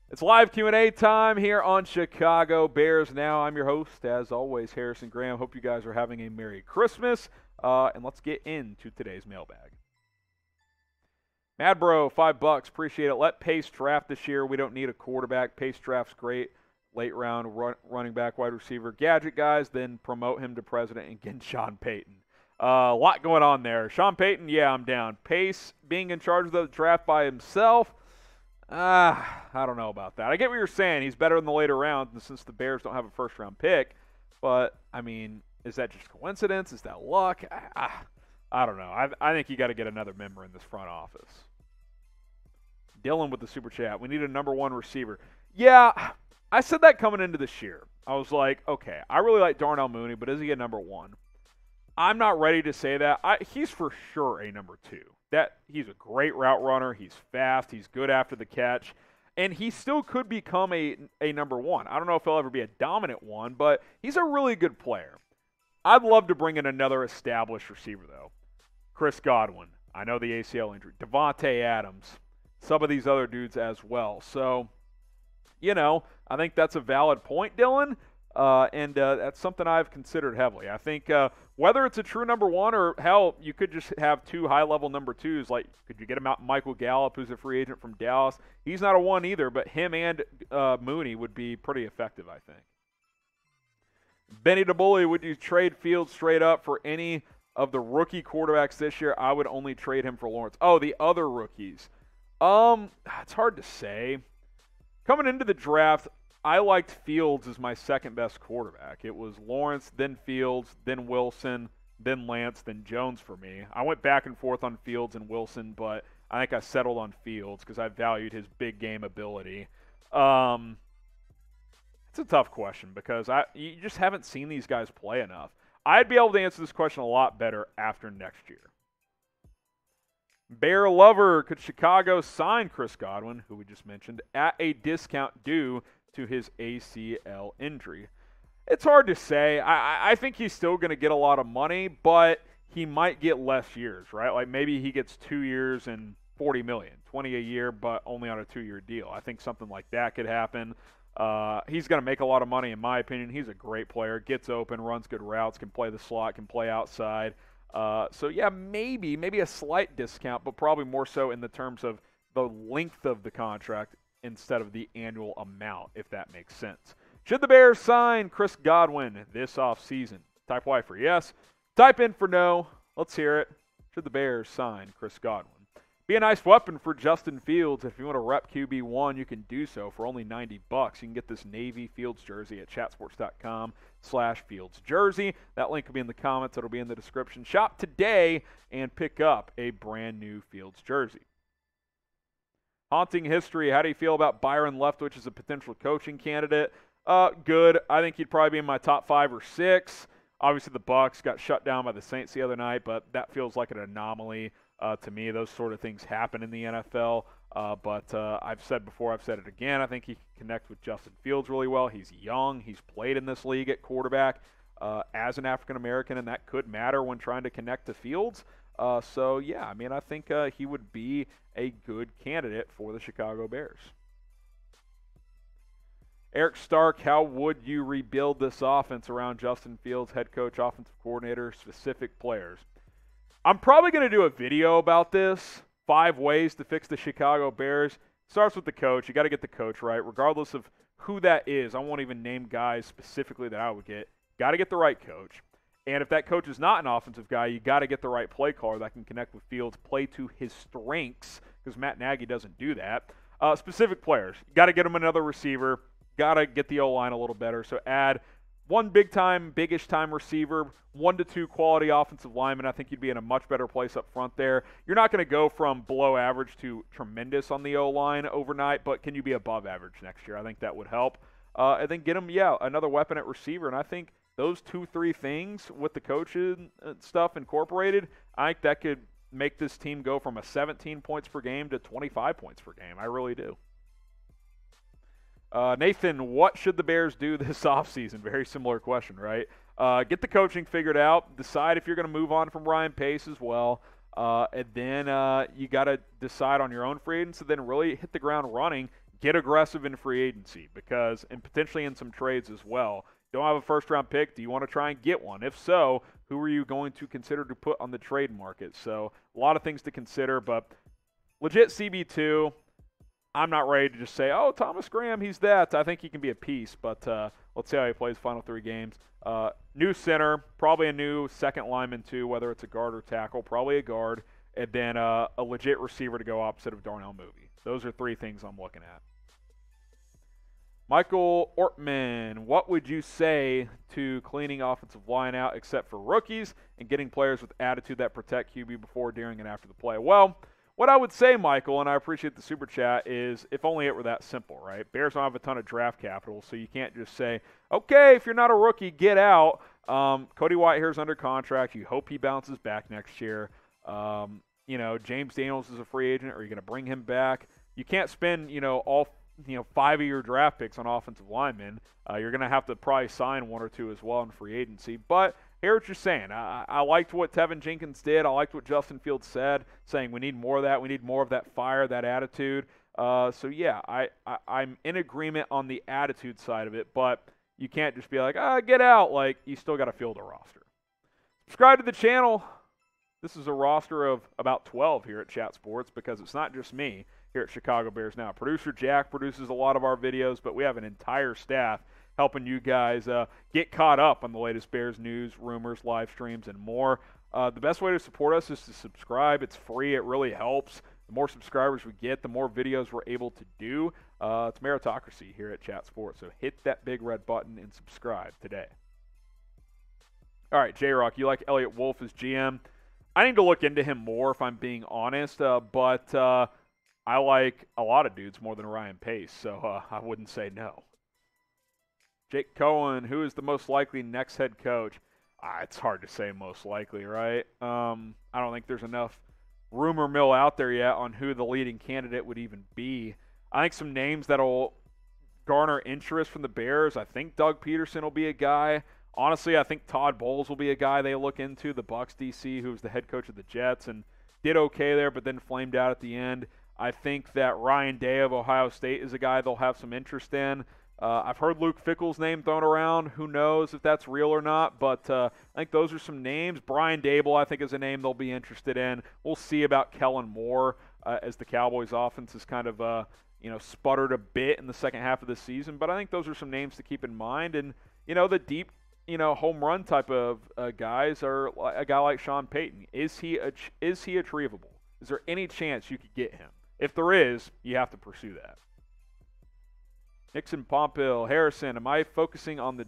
It's live Q&A time here on Chicago Bears Now. I'm your host, as always, Harrison Graham. Hope you guys are having a Merry Christmas, and let's get into today's mailbag. Mad Bro, $5, appreciate it. Let Pace draft this year. We don't need a quarterback. Pace draft's great. Late round running back, wide receiver, gadget guys, then promote him to president and get Sean Payton. A lot going on there. Sean Payton, yeah, I'm down. Pace being in charge of the draft by himself, I don't know about that. I get what you're saying. He's better in the later rounds, and since the Bears don't have a first-round pick. But, I mean, is that just coincidence? Is that luck? I don't know. I think you got to get another member in this front office. Dylan with the super chat. We need a number one receiver. Yeah, I said that coming into this year. I was like, okay, I really like Darnell Mooney, but is he a number one? I'm not ready to say that. He's for sure a number two. He's a great route runner. He's fast. He's good after the catch. And he still could become a number one. I don't know if he'll ever be a dominant one, but he's a really good player. I'd love to bring in another established receiver, though. Chris Godwin. I know the ACL injury. Devontae Adams. Some of these other dudes as well. So, I think that's a valid point, Dylan. And that's something I've considered heavily. I think whether it's a true number one or, hell, you could just have two high-level number twos. Like, could you get him out Michael Gallup, who's a free agent from Dallas? He's not a one either, but him and Mooney would be pretty effective, I think. Benny the Bully, would you trade Fields straight up for any of the rookie quarterbacks this year? I would only trade him for Lawrence. Oh, the other rookies. It's hard to say. Coming into the draft, I liked Fields as my second-best quarterback. It was Lawrence, then Fields, then Wilson, then Lance, then Jones for me. I went back and forth on Fields and Wilson, but I think I settled on Fields because I valued his big game ability. It's a tough question because you just haven't seen these guys play enough. I'd be able to answer this question a lot better after next year. Bear Lover, could Chicago sign Chris Godwin, who we just mentioned, at a discount due to his ACL injury? It's hard to say. I think he's still going to get a lot of money, but he might get less years, right? Like maybe he gets 2 years and $40 million, $20 a year, but only on a 2-year deal. I think something like that could happen. He's going to make a lot of money, in my opinion. He's a great player, gets open, runs good routes, can play the slot, can play outside. So yeah, maybe a slight discount, but probably more so in the terms of the length of the contract instead of the annual amount, if that makes sense. Should the Bears sign Chris Godwin this offseason? Type Y for yes. Type in for no. Let's hear it. Should the Bears sign Chris Godwin? Be a nice weapon for Justin Fields. If you want to rep QB1, you can do so for only $90. You can get this Navy Fields jersey at chatsports.com/Fields jersey. That link will be in the comments. It'll be in the description. Shop today and pick up a brand new Fields jersey. Haunting history. How do you feel about Byron Leftwich as a potential coaching candidate? Good. I think he'd probably be in my top 5 or 6. Obviously, the Bucs got shut down by the Saints the other night, but that feels like an anomaly to me. Those sort of things happen in the NFL. But I've said before, I've said it again, I think he can connect with Justin Fields really well. He's young. He's played in this league at quarterback as an African-American, and that could matter when trying to connect to Fields. So, yeah, I mean, I think he would be a good candidate for the Chicago Bears. Eric Stark, how would you rebuild this offense around Justin Fields, head coach, offensive coordinator, specific players? I'm probably going to do a video about this, 5 ways to fix the Chicago Bears. Starts with the coach. You got to get the coach right, regardless of who that is. I won't even name guys specifically that I would get. Got to get the right coach. And if that coach is not an offensive guy, you got to get the right play caller that can connect with Fields, play to his strengths, because Matt Nagy doesn't do that. Specific players. Got to get him another receiver. Got to get the O-line a little better. So add one big-ish time receiver, 1 to 2 quality offensive linemen. I think you'd be in a much better place up front there. You're not going to go from below average to tremendous on the O-line overnight, but can you be above average next year? I think that would help. And then get him, another weapon at receiver. And I think those 2-3 things with the coaching stuff incorporated, I think that could make this team go from a 17 points per game to 25 points per game. I really do. Nathan, what should the Bears do this offseason? Very similar question, right? Get the coaching figured out. Decide if you're going to move on from Ryan Pace as well. And then you got to decide on your own free agents and then really hit the ground running. get aggressive in free agency and potentially in some trades as well. Don't have a first-round pick. Do you want to try and get one? If so, who are you going to consider to put on the trade market? So a lot of things to consider, but legit CB2, I'm not ready to just say, oh, Thomas Graham, he's that. I think he can be a piece, but let's see how he plays final 3 games. New center, probably a new second lineman too, whether it's a guard or tackle, probably a guard, and then a legit receiver to go opposite of Darnell Mooney. Those are 3 things I'm looking at. Michael Ortman, what would you say to cleaning offensive line out except for rookies and getting players with attitude that protect QB before, during, and after the play? Well, what I would say, Michael, and I appreciate the super chat, is if only it were that simple, right? Bears don't have a ton of draft capital, so you can't just say, okay, if you're not a rookie, get out. Cody Whitehair's under contract. You hope he bounces back next year. James Daniels is a free agent. Are you going to bring him back? You can't spend, all 5 of your draft picks on offensive linemen. You're going to have to probably sign 1 or 2 as well in free agency. But hear what you're saying. I liked what Tevin Jenkins did. I liked what Justin Fields said, saying we need more of that. We need more of that fire, that attitude. So, yeah, I'm in agreement on the attitude side of it. But you can't just be like, get out. Like, you still got to field a roster. Subscribe to the channel. This is a roster of about 12 here at Chat Sports because it's not just me here at Chicago Bears Now. Producer Jack produces a lot of our videos, but we have an entire staff helping you guys get caught up on the latest Bears news, rumors, live streams, and more. The best way to support us is to subscribe. It's free. It really helps. The more subscribers we get, the more videos we're able to do. It's meritocracy here at Chat Sports, so hit that big red button and subscribe today. All right, J-Rock, you like Eliot Wolf as GM? I need to look into him more if I'm being honest, but I like a lot of dudes more than Ryan Pace, so I wouldn't say no. Jake Cohen, who is the most likely next head coach? It's hard to say most likely, right? I don't think there's enough rumor mill out there yet on who the leading candidate would even be. I think some names that'll garner interest from the Bears. I think Doug Peterson will be a guy. Honestly, I think Todd Bowles will be a guy they look into, the Bucs DC, who was the head coach of the Jets and did okay there, but then flamed out at the end. I think that Ryan Day of Ohio State is a guy they'll have some interest in. I've heard Luke Fickell's name thrown around. Who knows if that's real or not, but I think those are some names. Brian Dable, I think, is a name they'll be interested in. We'll see about Kellen Moore as the Cowboys' offense has kind of sputtered a bit in the second half of the season, but I think those are some names to keep in mind. And, the deep home run type of guys are a guy like Sean Payton. Is he achievable? Is there any chance you could get him? If there is, you have to pursue that. Nixon, Pompil, Harrison, I am focusing on the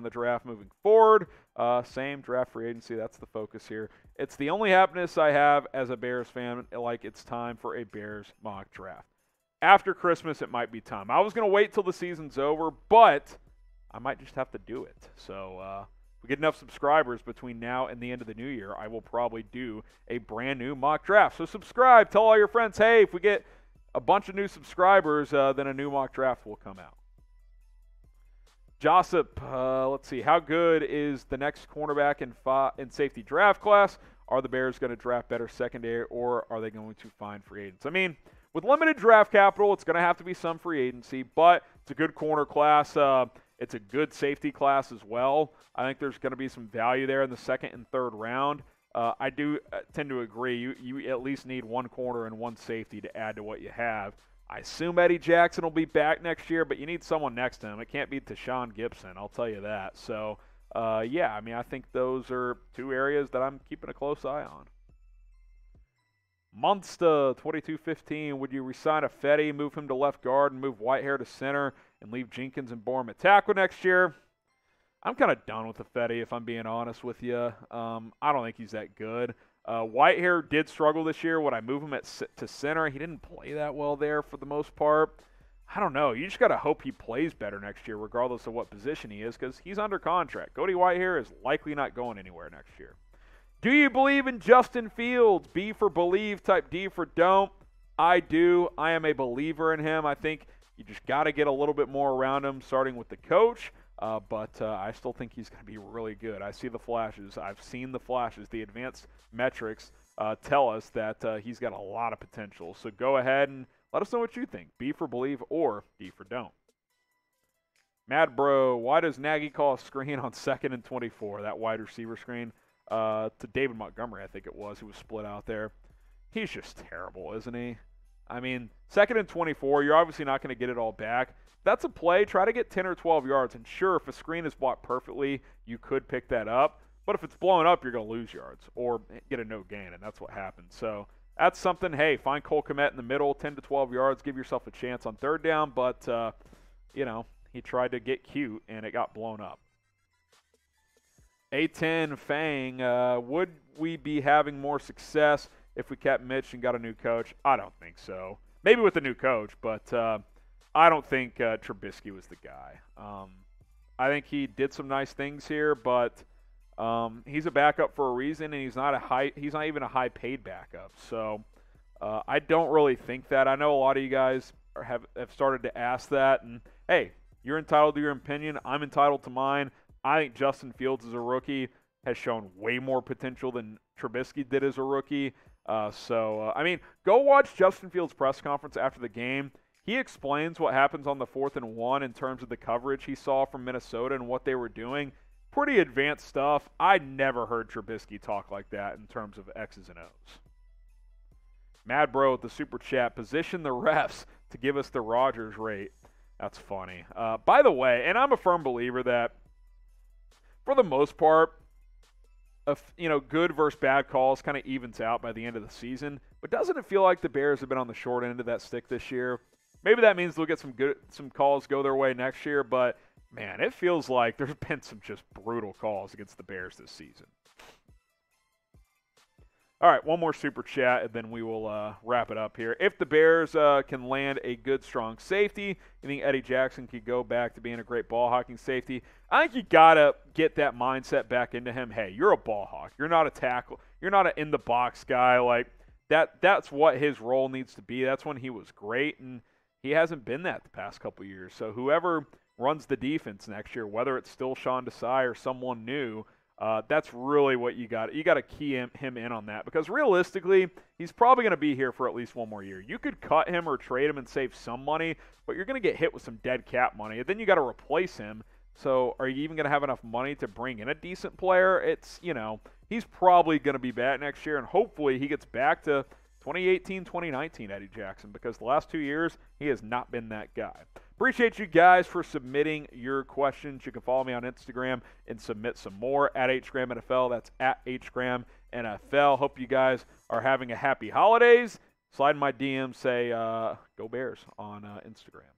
draft moving forward. Same draft free agency, that's the focus here. It's the only happiness I have as a Bears fan, like it's time for a Bears mock draft. After Christmas, it might be time. I was going to wait till the season's over, but I might just have to do it. So if we get enough subscribers between now and the end of the new year, I will probably do a brand new mock draft. So subscribe. Tell all your friends, hey, if we get a bunch of new subscribers, then a new mock draft will come out. Josip, let's see. How good is the next cornerback in safety draft class? Are the Bears going to draft better secondary, or are they going to find free agents? I mean, with limited draft capital, it's going to have to be some free agency, but it's a good corner class. It's a good safety class as well. I think there's going to be some value there in the second and third round. I do tend to agree. You at least need one corner and one safety to add to what you have. I assume Eddie Jackson will be back next year, but you need someone next to him. It can't be Tashawn Gibson, I'll tell you that. So, I think those are two areas that I'm keeping a close eye on. Munster, 2215, would you resign a Fetty, move him to left guard, and move Whitehair to center, and leave Jenkins and Bourne at tackle next year? I'm kind of done with the Fetty, if I'm being honest with you. I don't think he's that good. Whitehair did struggle this year. Would I move him to center? He didn't play that well there for the most part. I don't know. You just got to hope he plays better next year, regardless of what position he is, because he's under contract. Cody Whitehair is likely not going anywhere next year. Do you believe in Justin Fields? B for believe, type D for don't. I do. I am a believer in him. I think you just got to get a little bit more around him, starting with the coach. But I still think he's going to be really good. I see the flashes. I've seen the flashes. The advanced metrics tell us that he's got a lot of potential. So go ahead and Let us know what you think. B for believe or D for don't. Mad Bro, why does Nagy call a screen on 2nd and 24, that wide receiver screen, to David Montgomery, I think it was, who was split out there? He's just terrible, isn't he? I mean, 2nd and 24, you're obviously not going to get it all back. That's a play. Try to get 10 or 12 yards. And sure, if a screen is blocked perfectly, you could pick that up. But if it's blown up, you're going to lose yards or get a no gain, and that's what happened. So that's something, hey, find Cole Kmet in the middle, 10 to 12 yards, give yourself a chance on 3rd down. But, he tried to get cute, and it got blown up. A10 Fang, would we be having more success if we kept Mitch and got a new coach? I don't think so. Maybe with a new coach, but I don't think Trubisky was the guy. I think he did some nice things here, but he's a backup for a reason, and he's not even a high-paid backup. So I don't really think that. I know a lot of you guys have started to ask that, and hey, you're entitled to your opinion. I'm entitled to mine. I think Justin Fields as a rookie has shown way more potential than Trubisky did as a rookie. Go watch Justin Fields' press conference after the game. He explains what happens on the 4th and 1 in terms of the coverage he saw from Minnesota and what they were doing. Pretty advanced stuff. I never heard Trubisky talk like that in terms of X's and O's. Mad Bro with the super chat. Position the refs to give us the Rodgers rate. That's funny. By the way, and I'm a firm believer that for the most part, good versus bad calls kind of evens out by the end of the season. But doesn't it feel like the Bears have been on the short end of that stick this year? Maybe that means they'll get some calls go their way next year. But man, it feels like there's been some just brutal calls against the Bears this season. All right, one more super chat, and then we will wrap it up here. If the Bears can land a good, strong safety, you think Eddie Jackson could go back to being a great ball hawking safety? I think you got to get that mindset back into him. Hey, you're a ball hawk. You're not a tackle. You're not an in-the-box guy. Like, that's what his role needs to be. That's when he was great, and he hasn't been that the past couple of years. So whoever runs the defense next year, whether it's still Sean Desai or someone new, that's really what you got. You got to key him in on that, because realistically, he's probably going to be here for at least one more year. You could cut him or trade him and save some money, but you're going to get hit with some dead cap money, and then you got to replace him. So are you even going to have enough money to bring in a decent player? He's probably going to be back next year, and hopefully he gets back to 2018, 2019 Eddie Jackson, because the last 2 years, he has not been that guy. Appreciate you guys for submitting your questions. You can follow me on Instagram and submit some more at HGramNFL. That's at HGramNFL. Hope you guys are having a happy holidays. Slide in my DM, say, go Bears on Instagram.